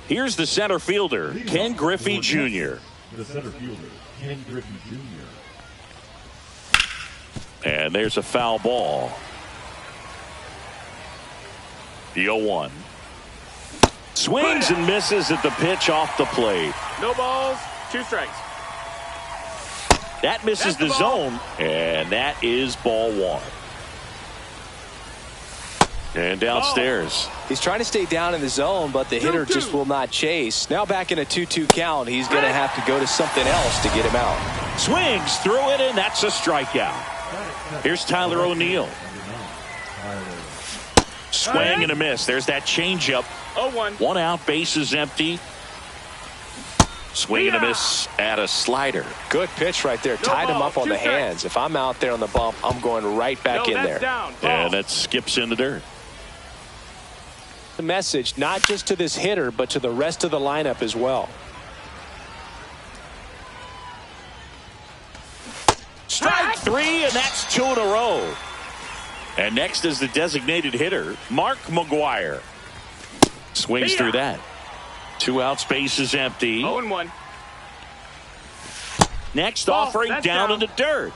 Here's the center fielder, Ken Griffey Jr. The center fielder, Ken Griffey Jr. And there's a foul ball. The 0-1. Swings and misses at the pitch off the plate. No balls, 2 strikes. That misses the zone, and that is ball 1. And downstairs. He's trying to stay down in the zone, but the hitter just will not chase. Now back in a 2-2 count, he's going to have to go to something else to get him out. Swings through it, and that's a strikeout. Here's Tyler O'Neill. Swing and a miss. There's that changeup. 0-1. 1 out, bases empty. Swing and a miss at a slider. Good pitch right there. Tied him up on the hands. If I'm out there on the bump, I'm going right back in there. And that skips in the dirt. The message not just to this hitter, but to the rest of the lineup as well. Strike 3, and that's 2 in a row. And next is the designated hitter, Mark McGwire. Swings through that. 2 outs, base is empty. 0-1. Next offering down in the dirt.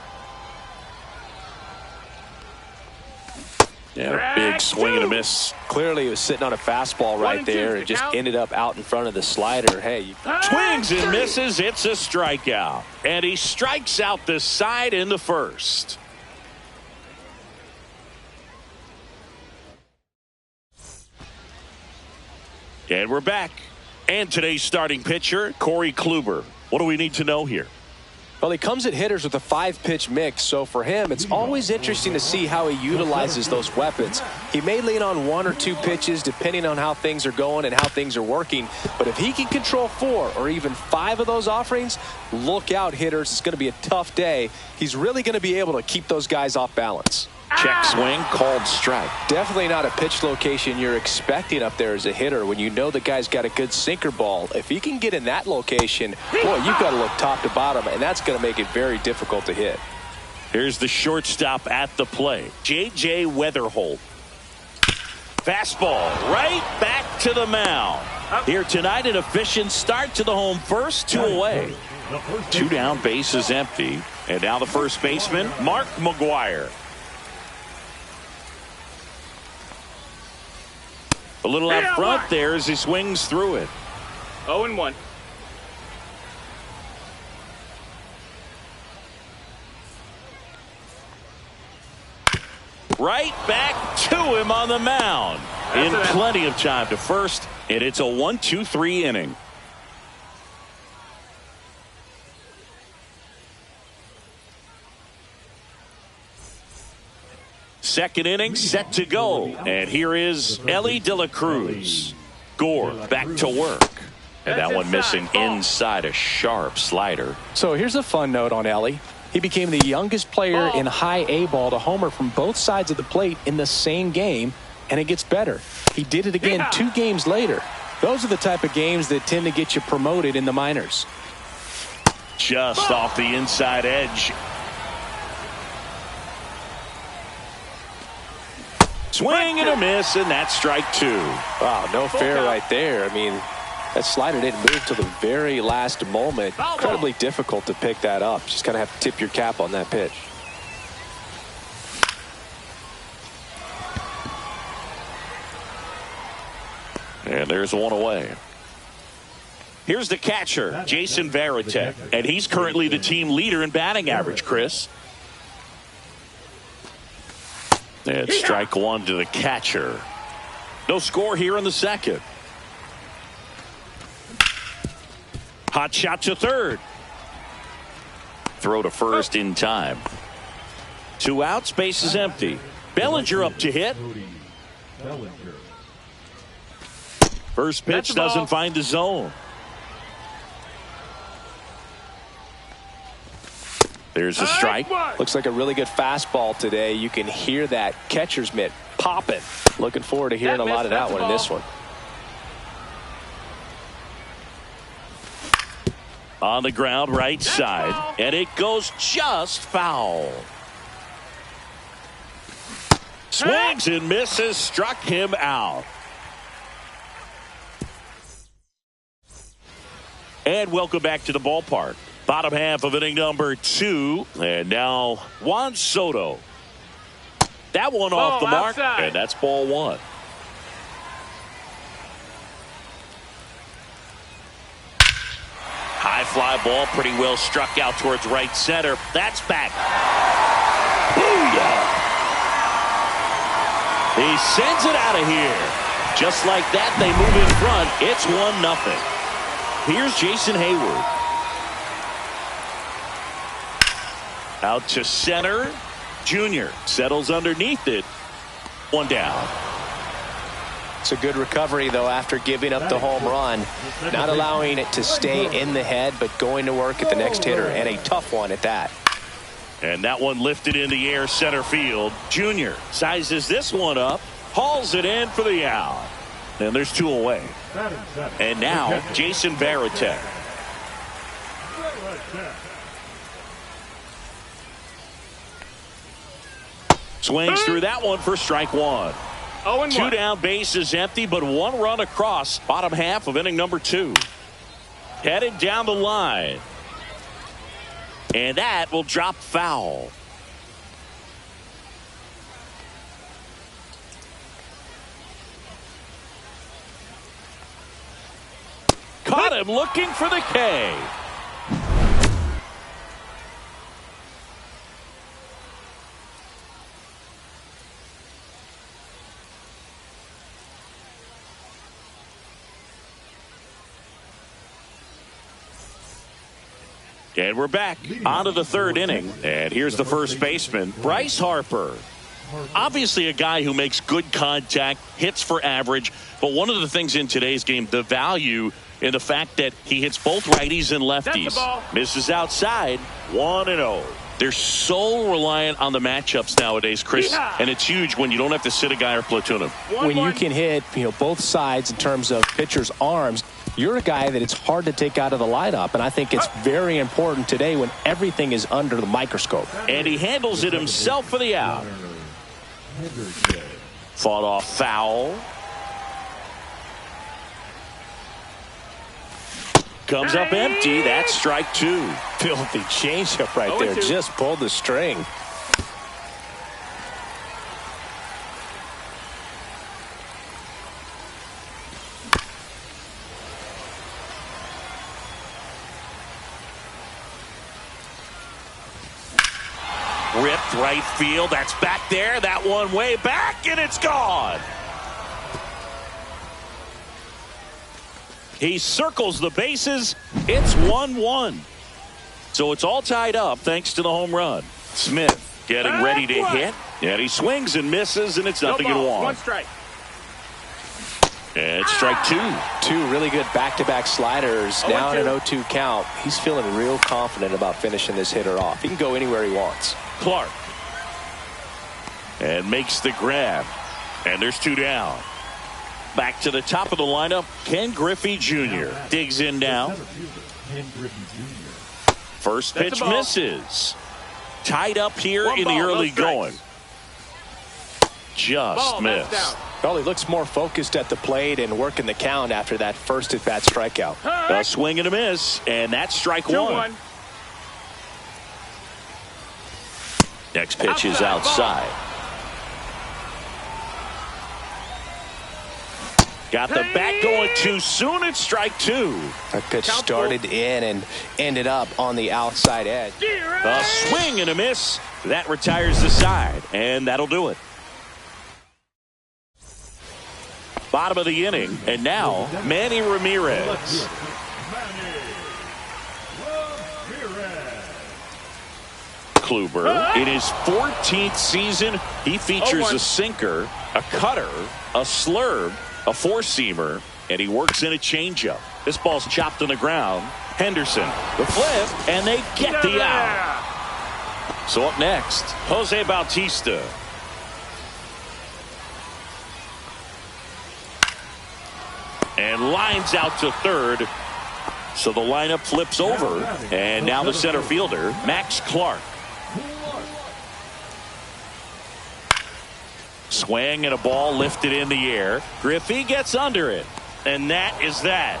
Yeah, big swing and a miss. Clearly he was sitting on a fastball right there and just ended up out in front of the slider. Hey, swings and misses. It's a strikeout. And he strikes out the side in the first. And we're back. And today's starting pitcher, Corey Kluber. What do we need to know here? Well, he comes at hitters with a 5-pitch mix, so for him, it's always interesting to see how he utilizes those weapons. He may lean on 1 or 2 pitches depending on how things are going and how things are working, but if he can control 4 or even 5 of those offerings, look out, hitters. It's going to be a tough day. He's really going to be able to keep those guys off balance. Check swing, called strike. Definitely not a pitch location you're expecting up there as a hitter when you know the guy's got a good sinker ball. If he can get in that location, boy, you've got to look top to bottom, and that's going to make it very difficult to hit. Here's the shortstop at the plate, J.J. Weatherholt. Fastball right back to the mound. Here tonight, an efficient start to the home first, 2 away. 2 down, base is empty. And now the first baseman, Mark McGwire. A little out front there as he swings through it. 0-1. Right back to him on the mound. In plenty of time to first, and it's a 1-2-3 inning. Second inning set to go. And here is Ellie De La Cruz. Gore back to work. And that one missing inside a sharp slider. So here's a fun note on Ellie. He became the youngest player in high A ball to homer from both sides of the plate in the same game. And it gets better. He did it again 2 games later. Those are the type of games that tend to get you promoted in the minors. Just off the inside edge. Swing and a miss, and that's strike 2. Wow, no fair right there. I mean, that slider didn't move till the very last moment. Incredibly difficult to pick that up. Just kind of have to tip your cap on that pitch. And there's 1 away. Here's the catcher, Jason Varitek, and he's currently the team leader in batting average, Chris. And strike 1 to the catcher. No score here in the second. Hot shot to third. Throw to first in time. 2 outs, base is empty. Bellinger up to hit. First pitch doesn't find the zone. There's a strike. Looks like a really good fastball today. You can hear that catcher's mitt popping. Looking forward to hearing a lot of that one in this one. On the ground, right side. And it goes just foul. Swings and misses, struck him out. And welcome back to the ballpark. Bottom half of inning number 2. And now Juan Soto. That one off the mark. Outside. And that's ball 1. High fly ball, pretty well struck out towards right center. That's back. Booyah! He sends it out of here. Just like that, they move in front. It's 1-0. Here's Jason Hayward. Out to center. Junior settles underneath it. 1 down. It's a good recovery, though, after giving up the home run. Not allowing it to stay in the head, but going to work at the next hitter, and a tough one at that. And that one lifted in the air center field. Junior sizes this one up, hauls it in for the out. And there's 2 away. And now Jason Varitek. Swings through that one for strike 1. 0-1. 2 down, base is empty, but 1 run across. Bottom half of inning number 2. Headed down the line. And that will drop foul. Caught him looking for the K. And we're back onto the 3rd inning. And here's the first baseman, Bryce Harper. Obviously a guy who makes good contact, hits for average. But one of the things in today's game, the value in the fact that he hits both righties and lefties. Misses outside, 1-0. They're so reliant on the matchups nowadays, Chris. And it's huge when you don't have to sit a guy or platoon him. When you can hit, both sides in terms of pitchers' arms, you're a guy that it's hard to take out of the lineup. And I think it's very important today when everything is under the microscope. And he handles it himself for the out. Fought off foul. Comes up empty. That's strike 2. Filthy changeup right there. Just pulled the string. Ripped right field. That's back there. That one way back, and it's gone. He circles the bases. It's 1-1. So it's all tied up thanks to the home run. Smith getting ready to hit. And he swings and misses, and it's 0-1. 1 strike. And it's strike 2. 2 really good back-to-back sliders. Now in an 0-2 count. He's feeling real confident about finishing this hitter off. He can go anywhere he wants. Clark. And makes the grab. And there's 2 down. Back to the top of the lineup, Ken Griffey Jr. digs in now. First pitch misses. Tied up here in the early going. Just missed. Well, he looks more focused at the plate and working the count after that first at-bat strikeout. A swing and a miss, and that's strike 1. Next pitch is outside. Got the bat going too soon. It's strike 2. That pitch started in and ended up on the outside edge. A swing and a miss. That retires the side, and that'll do it. Bottom of the inning, and now Manny Ramirez. Kluber, in his 14th season, he features a sinker, a cutter, a slurve, a four-seamer, and he works in a changeup. This ball's chopped on the ground. Henderson, the flip, and they get the out. So up next, Jose Bautista. And lines out to third. So the lineup flips over. And now the center fielder, Max Clark. Swing and a ball lifted in the air. Griffey gets under it. And that is that.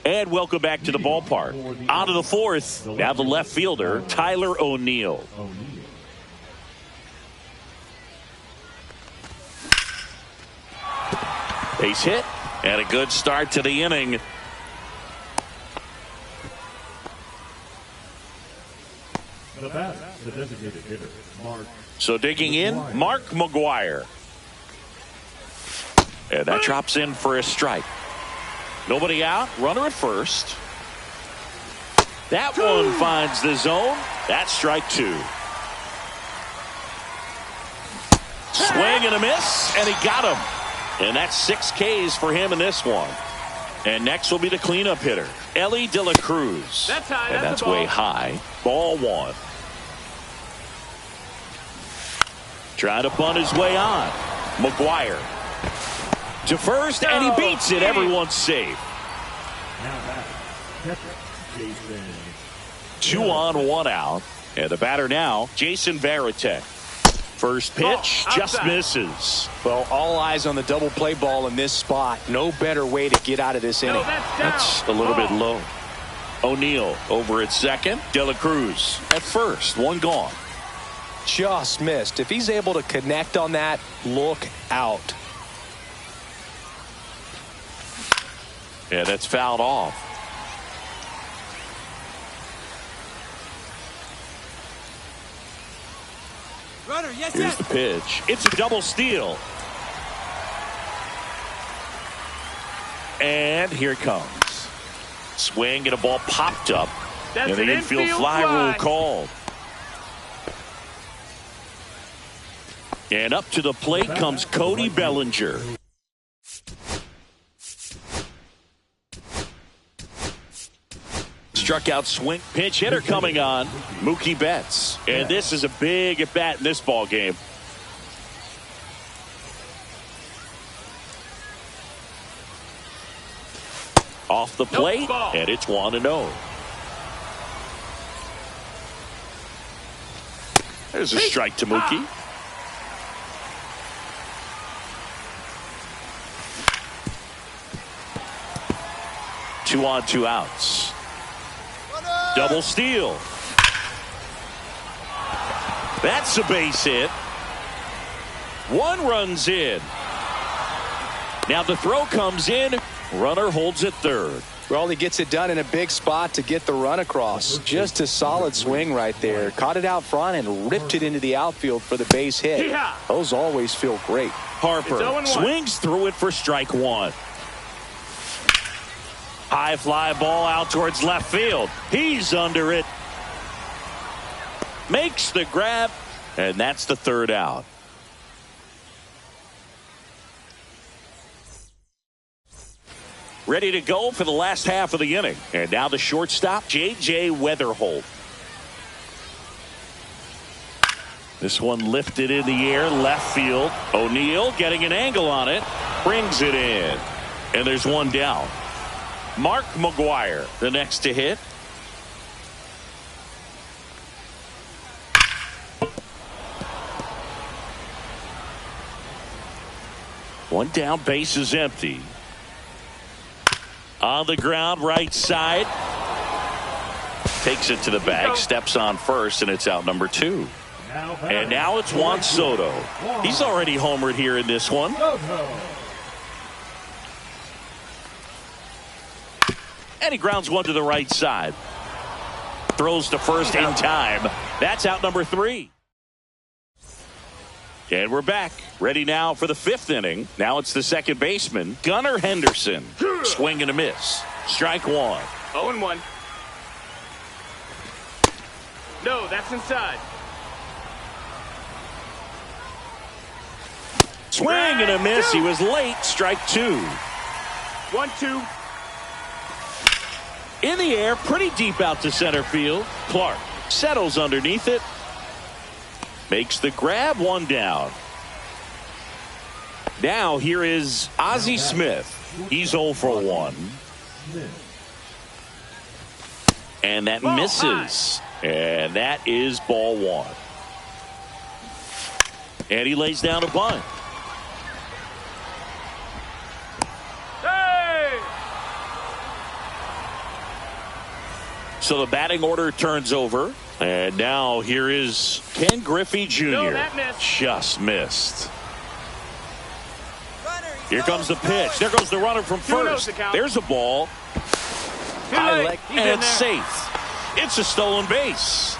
And welcome back to the ballpark. On to the fourth. Now the left fielder, Tyler O'Neill. Base hit. And a good start to the inning. The batter, the designated hitter, Mark. So digging in, Mark McGwire. And that drops in for a strike. Nobody out, runner at first. That one finds the zone. That's strike two. Swing and a miss, and he got him. And that's 6 Ks for him in this one. And next will be the cleanup hitter, Ellie De La Cruz. That's high. And that's way high. Ball one. Trying to bunt his way on. McGwire to first, and he beats it. Everyone's safe. Now back, catcher, Jason. 2 on, 1 out. And the batter now, Jason Varitek. First pitch, just misses. Well, all eyes on the double play ball in this spot. No better way to get out of this inning. That's a little bit low. O'Neill over at second. De La Cruz at first. 1 gone. Just missed. If he's able to connect on that, look out. And that's fouled off. Runner, yes, Here's the pitch. It's a double steal. And here it comes. Swing and a ball popped up. That's and the an infield infield fly rule fly. called. And up to the plate comes Cody Bellinger. Struck out swing. Pinch hitter coming on. Mookie Betts. And this is a big at bat in this ball game. Off the plate. And it's 1-0. There's a strike to Mookie. Two on, 2 outs. Double steal. That's a base hit. 1 runs in. Now the throw comes in. Runner holds at third. Well, he gets it done in a big spot to get the run across. Just a solid swing right there. Caught it out front and ripped it into the outfield for the base hit. Those always feel great. Harper swings through it for strike 1. High fly ball out towards left field. He's under it. Makes the grab. And that's the 3rd out. Ready to go for the last half of the inning. And now the shortstop, J.J. Weatherholt. This one lifted in the air, left field. O'Neill getting an angle on it. Brings it in. And there's 1 down. Mark McGwire, the next to hit. One down, base is empty. On the ground, right side. Takes it to the bag, steps on first, and it's out number 2. And now it's Juan Soto. He's already homered here in this one. And he grounds one to the right side. Throws to first in time. That's out number 3. And we're back. Ready now for the 5th inning. Now it's the second baseman, Gunnar Henderson. Swing and a miss. Strike 1. 0-1. No, that's inside. Swing and a miss. He was late. Strike 2. 1-2. In the air, pretty deep out to center field. Clark settles underneath it. Makes the grab, 1 down. Now here is Ozzie Smith. He's 0 for 1. And that misses. And that is ball 1. And he lays down a bunt. So the batting order turns over. And now here is Ken Griffey Jr. No, that missed. Just missed. Here comes the pitch. There goes the runner from first. There's a ball. High leg, and it's safe. It's a stolen base.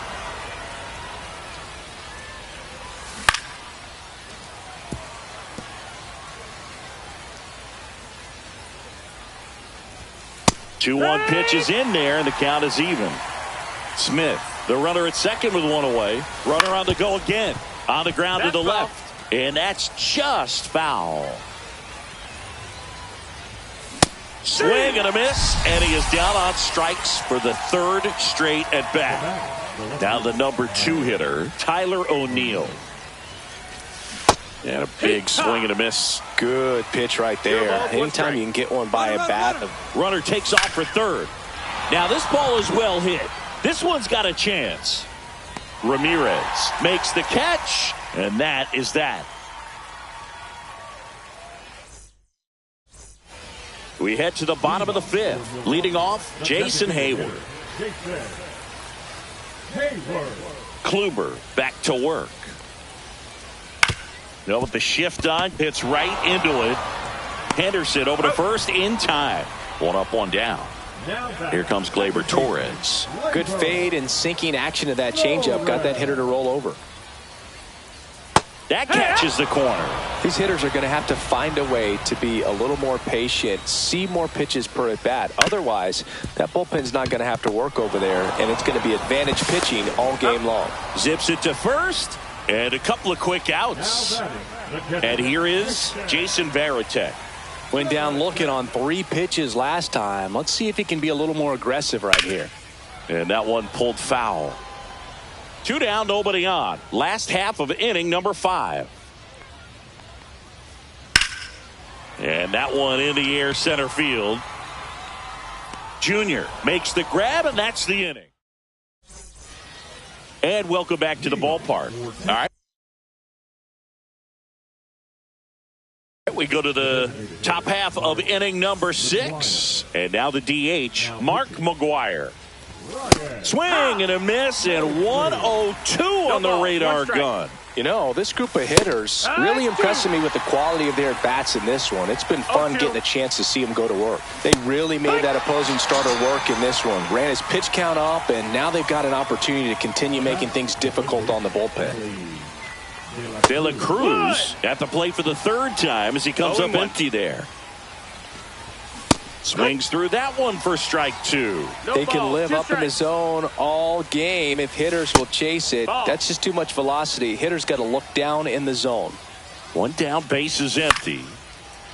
Two-one pitch is in there, and the count is even. Smith, the runner at second with one away. Runner on the go again. On the ground to the left. And that's just foul. Swing and a miss, and he is down on strikes for the third straight at bat. Now the number 2 hitter, Tyler O'Neill. And a big swing and a miss. Good pitch right there. Anytime you can get one by a bat. Runner takes off for third. Now this ball is well hit. This one's got a chance. Ramirez makes the catch, and that is that. We head to the bottom of the 5th. Leading off, Jason Hayward. Kluber back to work. Now with the shift on, hits right into it. Henderson over to first in time. One up, one down. Here comes Gleyber Torres. Good fade and sinking action of that changeup. Got that hitter to roll over. That catches the corner. These hitters are going to have to find a way to be a little more patient, see more pitches per at bat. Otherwise, that bullpen's not going to have to work over there, and it's going to be advantage pitching all game long. Zips it to first, and a couple of quick outs. And here is Jason Varitek. Went down looking on 3 pitches last time. Let's see if he can be a little more aggressive right here. And that one pulled foul. 2 down, nobody on. Last half of inning number 5. And that one in the air center field. Junior makes the grab, and that's the inning. And welcome back to the ballpark. All right. We go to the top half of inning number 6. And now the DH, Mark McGwire. Swing and a miss, and 102 on the radar gun. You know, this group of hitters really impressing me with the quality of their bats in this one. It's been fun getting a chance to see them go to work. They really made that opposing starter work in this one. Ran his pitch count up, and now they've got an opportunity to continue making things difficult on the bullpen. De La Cruz at the plate for the 3rd time as he comes up empty there. Swings through that one for strike 2. They can live up in the zone all game if hitters will chase it. That's just too much velocity. Hitters got to look down in the zone. 1 down, base is empty.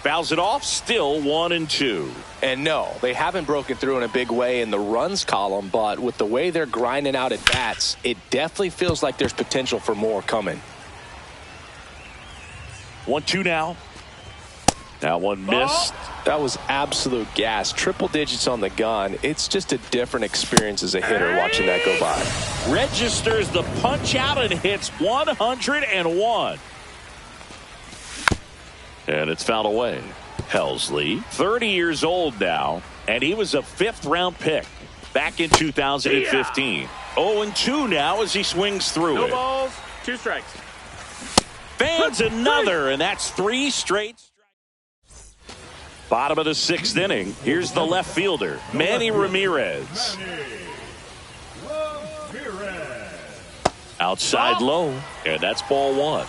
Fouls it off, still 1-2. And no, they haven't broken through in a big way in the runs column, but with the way they're grinding out at bats, it definitely feels like there's potential for more coming. 1-2 now. That one missed. That was absolute gas. Triple digits on the gun. It's just a different experience as a hitter watching that go by. Registers the punch out and hits 101. And it's fouled away. Helsley, 30 years old now, and he was a 5th-round pick back in 2015. 0-2 now as he swings through No it. balls, 2 strikes. Fans another, and that's 3 straight. Bottom of the 6th inning. Here's the left fielder, Manny Ramirez. Outside low, and that's ball 1.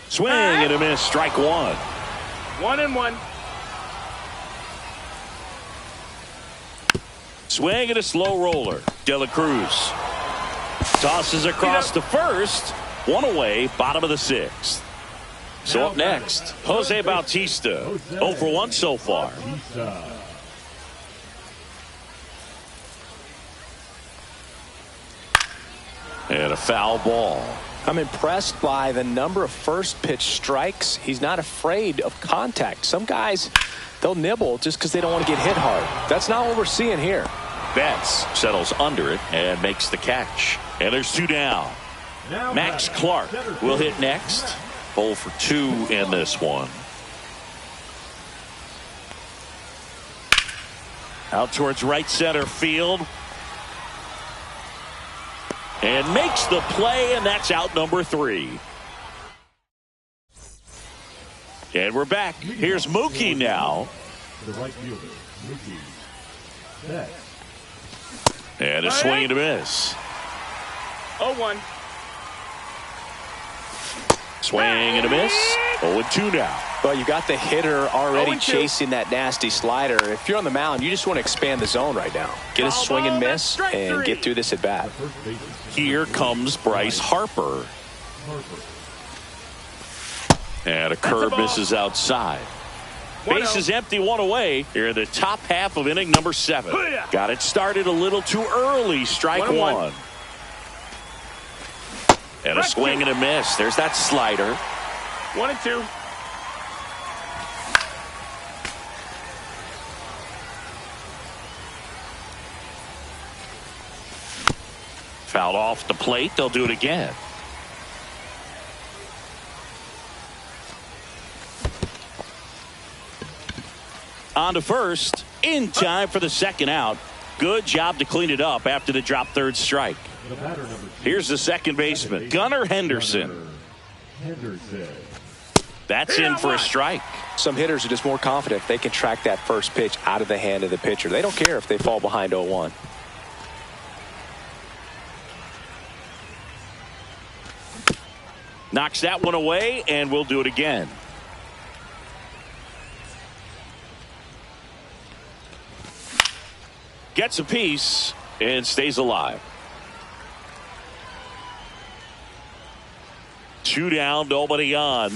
Swing and a miss, strike 1. 1-1. Swing and a slow roller. De La Cruz tosses across to first. 1 away, bottom of the 6th. So up next, Jose Bautista. 0 for 1 so far. And a foul ball. I'm impressed by the number of first pitch strikes. He's not afraid of contact. Some guys, they'll nibble just because they don't want to get hit hard. That's not what we're seeing here. Betts settles under it and makes the catch. And there's 2 down. Max Clark will hit next. 0 for 2 in this one. Out towards right center field. And makes the play, and that's out number 3. And we're back. Here's Mookie now. The right fielder, Mookie Betts. And a swing and a miss. 0-1. Swing and a miss. 0-2 now. Well, you got the hitter already 0-2. chasing that nasty slider. If you're on the mound, you just want to expand the zone right now. Get a swing and miss and get through this at bat. Here comes Bryce Harper. And a curve misses outside. Base is empty, 1 away. Here in the top half of inning number 7. Got it started a little too early. Strike 1. And a swing and a miss. There's that slider. 1-2. Fouled off the plate. They'll do it again. On to first, in time for the second out. Good job to clean it up after the drop third strike. Here's the second baseman, Gunnar Henderson. That's in for a strike. Some hitters are just more confident if they can track that first pitch out of the hand of the pitcher. They don't care if they fall behind 0-1. Knocks that one away, and we'll do it again. Gets a piece and stays alive. 2 down, nobody on.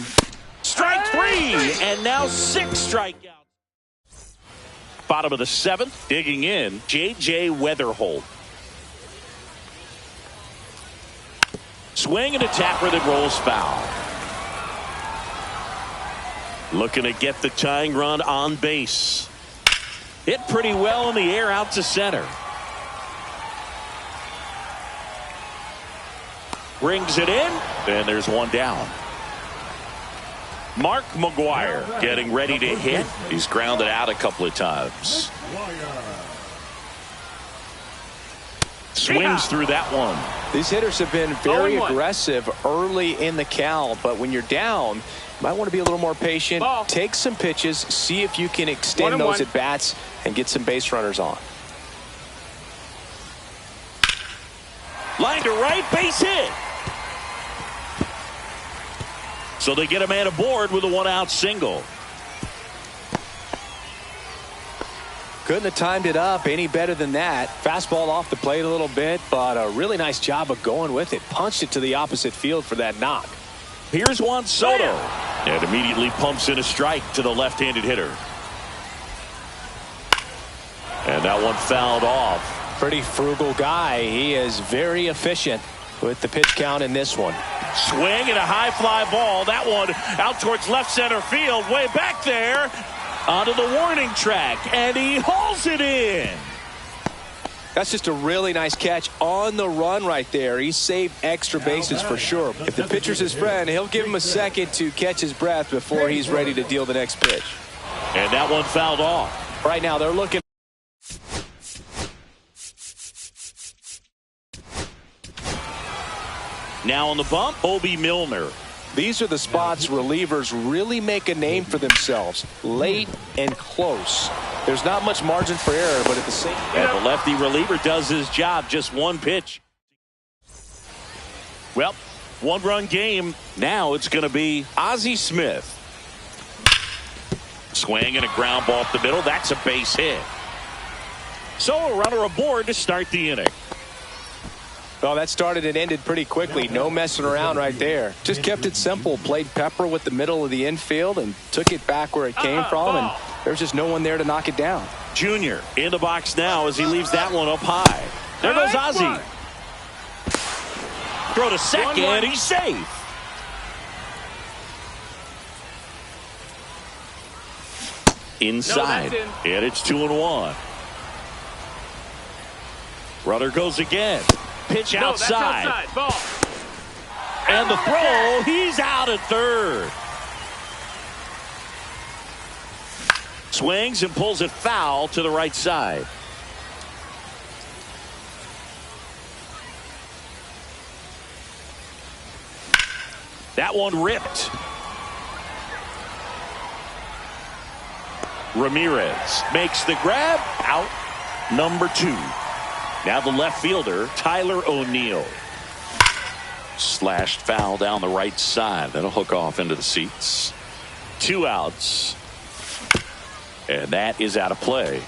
Strike 3, and now 6 strikeouts. Bottom of the 7th, digging in, J.J. Weatherholt. Swing and a tapper that rolls foul. Looking to get the tying run on base. Hit pretty well in the air out to center. Brings it in, and there's 1 down. Mark McGwire getting ready to hit. He's grounded out a couple of times. Swings through that one. These hitters have been very aggressive early in the count, but when you're down, you might want to be a little more patient. Take some pitches, see if you can extend those at bats and get some base runners on. Line to right, base hit. So they get a man aboard with a 1-out single. Couldn't have timed it up any better than that. Fastball off the plate a little bit, but a really nice job of going with it. Punched it to the opposite field for that knock. Here's Juan Soto. And immediately pumps in a strike to the left-handed hitter. And that one fouled off. Pretty frugal guy. He is very efficient with the pitch count in this one. Swing and a high fly ball. That one out towards left center field. Way back there. Onto the warning track. And he hauls it in. That's just a really nice catch on the run right there. He saved extra bases for sure. If the pitcher's his friend, he'll give him a second to catch his breath before he's ready to deal the next pitch. And that one fouled off. Right now they're looking. Now on the bump, Obi Milner. These are the spots relievers really make a name for themselves. Late and close. There's not much margin for error, but at the same time. And the lefty reliever does his job. Just 1 pitch. Well, 1-run game. Now it's going to be Ozzie Smith. Swing and a ground ball up the middle. That's a base hit. So a runner aboard to start the inning. Well, that started and ended pretty quickly. No messing around right there. Just kept it simple. Played pepper with the middle of the infield and took it back where it came from. And there's just no one there to knock it down. Junior in the box now as he leaves that one up high. There goes Ozzie. Throw to second, and he's safe. Inside, and it's 2-1. Runner goes again. Pitch outside. Ball. And the throw, he's out at third. Swings and pulls it foul to the right side. That one ripped. Ramirez makes the grab. Out number 2. Now the left fielder, Tyler O'Neill. Slashed foul down the right side. That'll hook off into the seats. 2 outs. And that is out of play.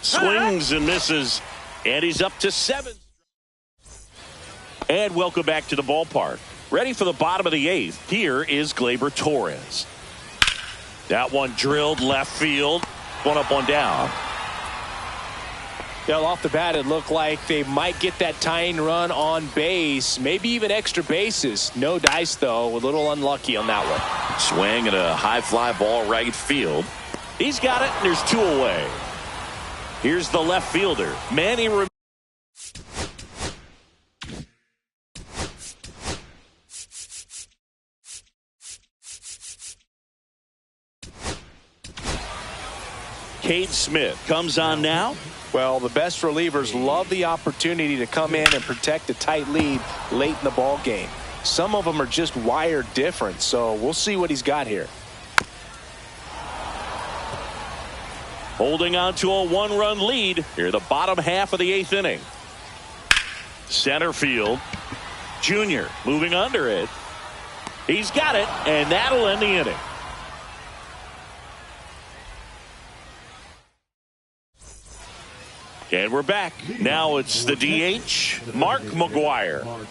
Swings and misses. And he's up to 7. And welcome back to the ballpark. Ready for the bottom of the 8th. Here is Gleyber Torres. That one drilled left field. One up, one down. Well, off the bat, it looked like they might get that tying run on base, maybe even extra bases. No dice, though. A little unlucky on that one. Swing and a high fly ball right field. He's got it, and there's 2 away. Here's the left fielder, Manny Ramirez. Cade Smith comes on now. Well, the best relievers love the opportunity to come in and protect a tight lead late in the ball game. Some of them are just wired different, so we'll see what he's got here. Holding on to a 1-run lead here, the bottom half of the 8th inning. Center field. Junior moving under it. He's got it, and that'll end the inning. And we're back. Now it's the DH, Mark McGwire.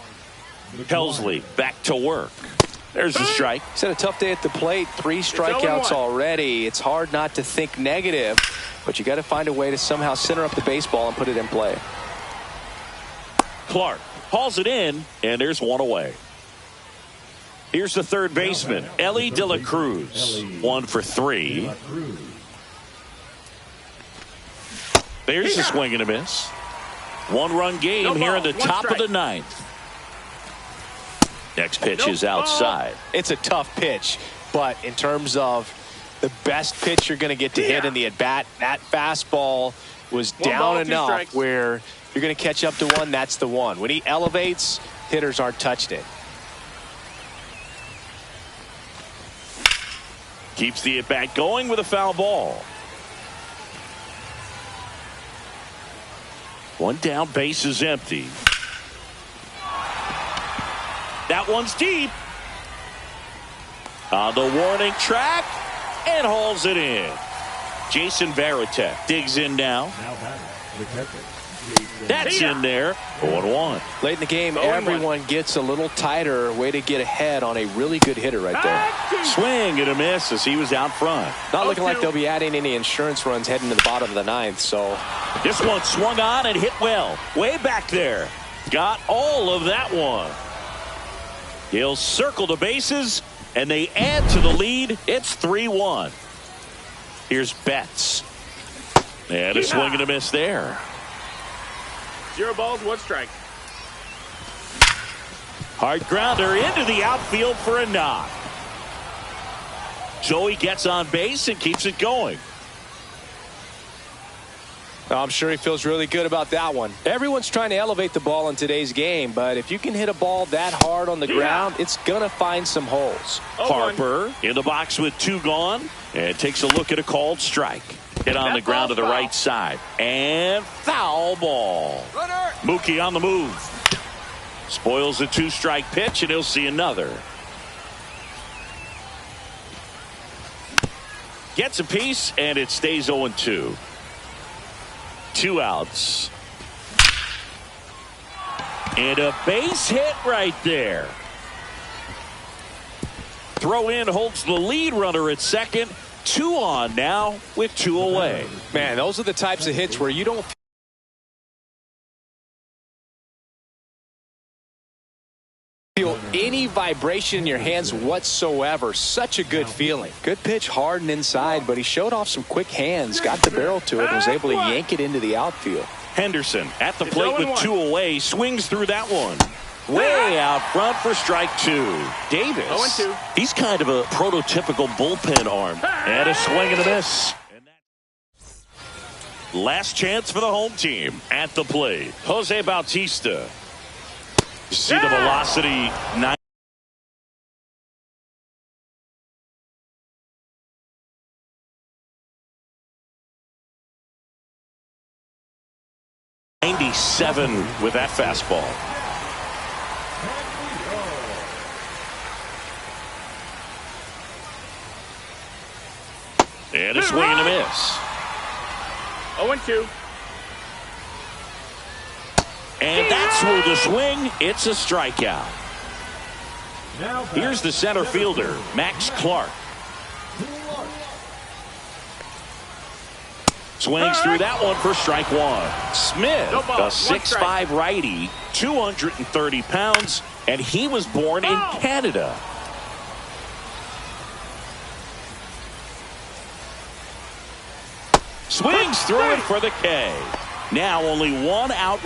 Helsley back to work. There's a strike. He's had a tough day at the plate. 3 strikeouts already. It's hard not to think negative, but you got to find a way to somehow center up the baseball and put it in play. Clark hauls it in, and there's 1 away. Here's the third baseman, Ellie De La Cruz. 1 for 3. There's a swing and a miss. 1-run game here in the top of the 9th. Next pitch is outside. It's a tough pitch, but in terms of the best pitch you're going to get to hit in the at-bat, that fastball was down enough where you're going to catch up to one. That's the one. When he elevates, hitters aren't touching it. Keeps the at-bat going with a foul ball. 1 down, base is empty. That one's deep. On the warning track and hauls it in. Jason Varitek digs in now. That's in there. 0-1. Late in the game, everyone gets a little tighter. Way to get ahead on a really good hitter right there. Swing and a miss as he was out front. Not looking like they'll be adding any insurance runs heading to the bottom of the 9th. So this one swung on and hit well. Way back there. Got all of that one. He'll circle the bases, and they add to the lead. It's 3-1. Here's Betts. And a swing and a miss there. 0 balls, 1 strike. Hard grounder into the outfield for a knock. Joey gets on base and keeps it going. I'm sure he feels really good about that one. Everyone's trying to elevate the ball in today's game, but if you can hit a ball that hard on the ground, it's going to find some holes. Harper in the box with 2 gone and takes a look at a called strike. Hit on the ground to the right side. And foul ball. Mookie on the move. Spoils a 2-strike pitch, and he'll see another. Gets a piece, and it stays 0-2. 2 outs. And a base hit right there. Throw in holds the lead runner at second. 2 on now with 2 away. Man, those are the types of hits where you don't feel any vibration in your hands whatsoever. Such a good feeling. Good pitch, hard and inside, but he showed off some quick hands, got the barrel to it, and was able to yank it into the outfield. Henderson at the plate with 2 away, swings through that one. Way out front for strike two. Davis. 0-2. He's kind of a prototypical bullpen arm. And a swing and a miss. Last chance for the home team at the plate. Jose Bautista. See the velocity. 97 with that fastball. And a swing and a miss. 0-2. And that's through the swing. It's a strikeout. Here's the center fielder, Max Clark. Swings through that one for strike one. Smith, a 6'5" righty, 230 pounds, and he was born in Canada. Swings through it for the K. Now only one out.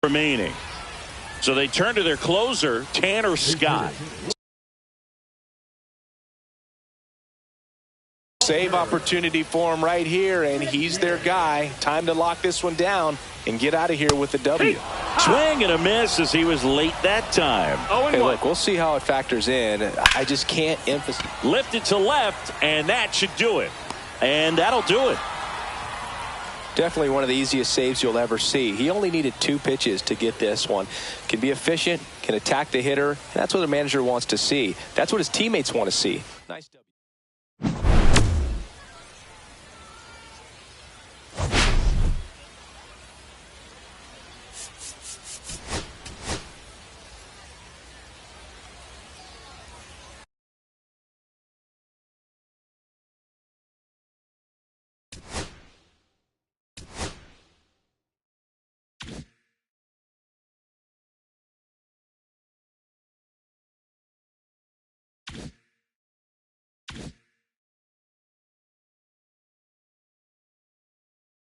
Remaining. So they turn to their closer, Tanner Scott. Save opportunity for him right here, and he's their guy. Time to lock this one down and get out of here with the W. Swing and a miss as he was late that time. Hey, look, we'll see how it factors in. I just can't emphasize. Lifted to left, and that should do it. And that'll do it. Definitely one of the easiest saves you'll ever see. He only needed 2 pitches to get this one. Can be efficient, can attack the hitter, and that's what the manager wants to see. That's what his teammates want to see. Nice W.